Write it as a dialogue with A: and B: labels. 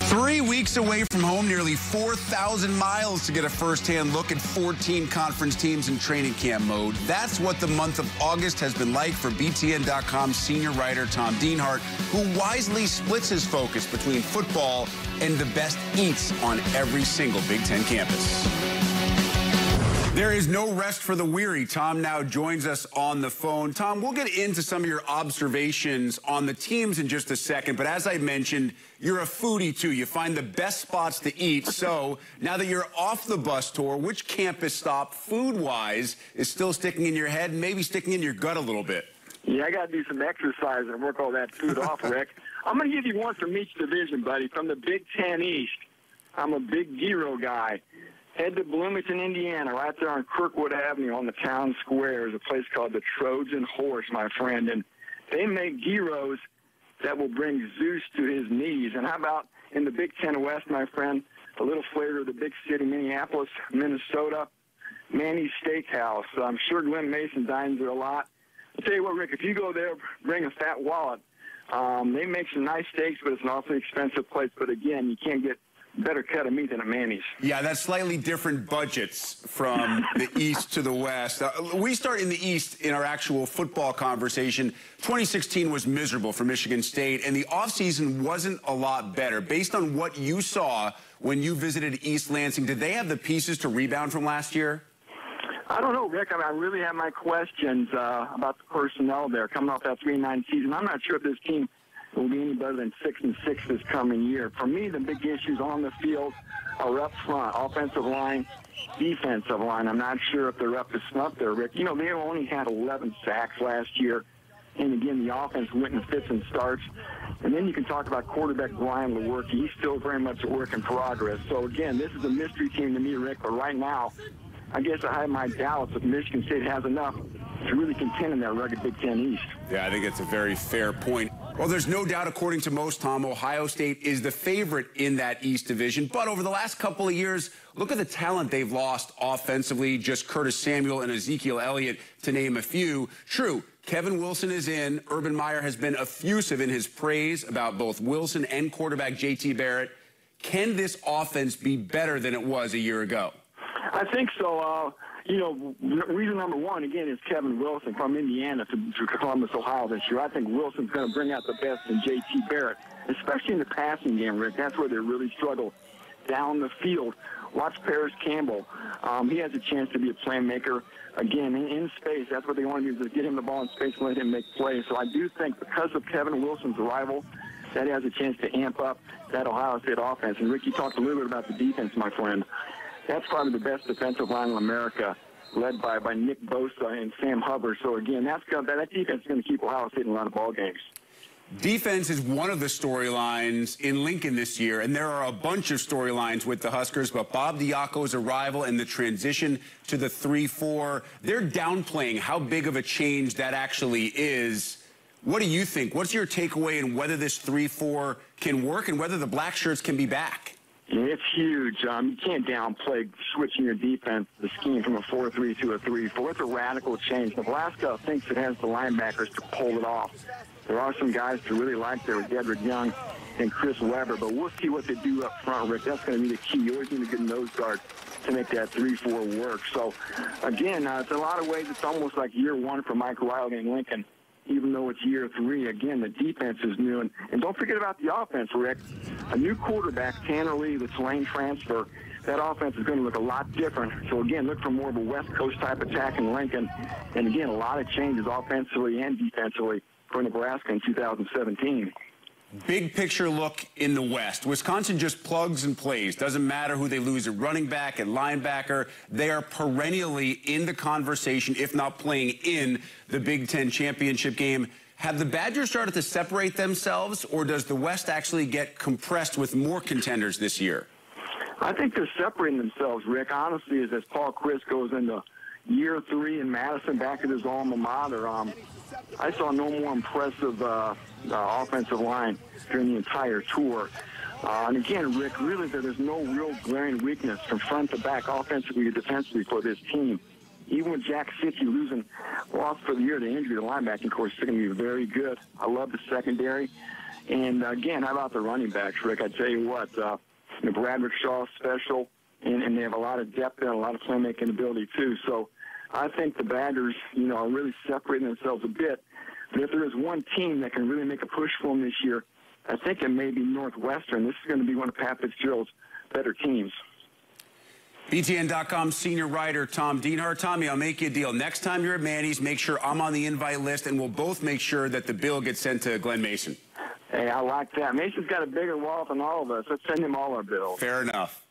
A: 3 weeks away from home, nearly 4,000 miles to get a first-hand look at 14 conference teams in training camp mode. That's what the month of August has been like for BTN.com senior writer Tom Dienhart, who wisely splits his focus between football and the best eats on every single Big Ten campus. There is no rest for the weary. Tom now joins us on the phone. Tom, we'll get into some of your observations on the teams in just a second, but as I mentioned, you're a foodie too. You find the best spots to eat. So now that you're off the bus tour, which campus stop, food-wise, is still sticking in your head and maybe sticking in your gut a little bit?
B: Yeah, I got to do some exercise and work all that food off, Rick. I'm going to give you one from each division, buddy. From the Big Ten East, I'm a big gyro guy. Head to Bloomington, Indiana, right there on Kirkwood Avenue on the town square. There's a place called the Trojan Horse, my friend, and they make gyros that will bring Zeus to his knees. And how about in the Big Ten West, my friend, a little flavor of the big city, Minneapolis, Minnesota, Manny's Steakhouse. I'm sure Glenn Mason dines there a lot. I'll tell you what, Rick, if you go there, bring a fat wallet. They make some nice steaks, but it's an awfully expensive place. But, again, you can't get better cut of meat than at Manny's.
A: Yeah, that's slightly different budgets from the East to the West. We start in the East in our actual football conversation. 2016 was miserable for Michigan State, and the offseason wasn't a lot better. Based on what you saw when you visited East Lansing, did they have the pieces to rebound from last year?
B: I don't know, Rick. I really have my questions about the personnel there coming off that 3-9 season. I'm not sure if this team will be any better than 6-6 this coming year. For me, the big issues on the field are up front, offensive line, defensive line. I'm not sure if they're up to snuff there, Rick. You know, they only had 11 sacks last year. And, again, the offense went in fits and starts. And then you can talk about quarterback Brian Lewerke. He's still very much a work in progress. So, again, this is a mystery team to me, Rick. But right now, I guess I have my doubts if Michigan State has enough to really contend in that rugged Big Ten East.
A: Yeah, I think it's a very fair point. Well, there's no doubt, according to most, Tom, Ohio State is the favorite in that East Division. But over the last couple of years, look at the talent they've lost offensively. Just Curtis Samuel and Ezekiel Elliott, to name a few. True, Kevin Wilson is in. Urban Meyer has been effusive in his praise about both Wilson and quarterback J.T. Barrett. Can this offense be better than it was a year ago?
B: I think so. You know, reason number one, again, is Kevin Wilson from Indiana to Columbus, Ohio this year. I think Wilson's going to bring out the best in J.T. Barrett, especially in the passing game, Rick. That's where they really struggle down the field. Watch Paris Campbell. He has a chance to be a playmaker. Again, in space, that's what they want to do, is get him the ball in space and let him make plays. So I do think because of Kevin Wilson's arrival, that has a chance to amp up that Ohio State offense. And, Rick, you talked a little bit about the defense, my friend. That's probably the best defensive line in America, led by Nick Bosa and Sam Hubbard. So, again, that defense is going to keep Ohio State in a lot of ball games.
A: Defense is one of the storylines in Lincoln this year, and there are a bunch of storylines with the Huskers, but Bob Diaco's arrival and the transition to the 3-4, they're downplaying how big of a change that actually is. What do you think? What's your takeaway in whether this 3-4 can work and whether the black shirts can be back?
B: It's huge. You can't downplay switching your defense, the scheme from a 4-3 to a 3-4. It's a radical change. Nebraska thinks it has the linebackers to pull it off. There are some guys to really like there with Dedrick Young and Chris Webber, but we'll see what they do up front, Rick. That's going to be the key. You always need a good nose guard to make that 3-4 work. So, again, it's a lot of ways it's almost like year one for Mike Riley and Lincoln. Even though it's year three, again, the defense is new. And don't forget about the offense, Rick. A new quarterback, Tanner Lee, the Tulane transfer, that offense is going to look a lot different. So, again, look for more of a West Coast type attack in Lincoln. And, again, a lot of changes offensively and defensively for Nebraska in 2017.
A: Big picture look in the West. Wisconsin just plugs and plays. Doesn't matter who they lose at running back, at linebacker. They are perennially in the conversation, if not playing in the Big Ten championship game. Have the Badgers started to separate themselves, or does the West actually get compressed with more contenders this year?
B: I think they're separating themselves, Rick. Honestly, as Paul Chryst goes into year three in Madison, back at his alma mater, I saw no more impressive offensive line during the entire tour. And again, Rick, really there's no real glaring weakness from front to back, offensively or defensively, for this team. Even with Jack Sitchy lost for the year to injury, the linebacking course is going to be very good. I love the secondary. And, again, how about the running backs, Rick? I tell you what, Bradford Shaw's special, and they have a lot of depth and a lot of playmaking ability, too. So I think the Badgers, are really separating themselves a bit. But if there is one team that can really make a push for them this year, I think it may be Northwestern. This is going to be one of Pat Fitzgerald's better teams.
A: BTN.com senior writer Tom Dienhart. Tommy, I'll make you a deal. Next time you're at Manny's, make sure I'm on the invite list, and we'll both make sure that the bill gets sent to Glenn Mason.
B: Hey, I like that. Mason's got a bigger wallet than all of us. Let's send him all our bills.
A: Fair enough.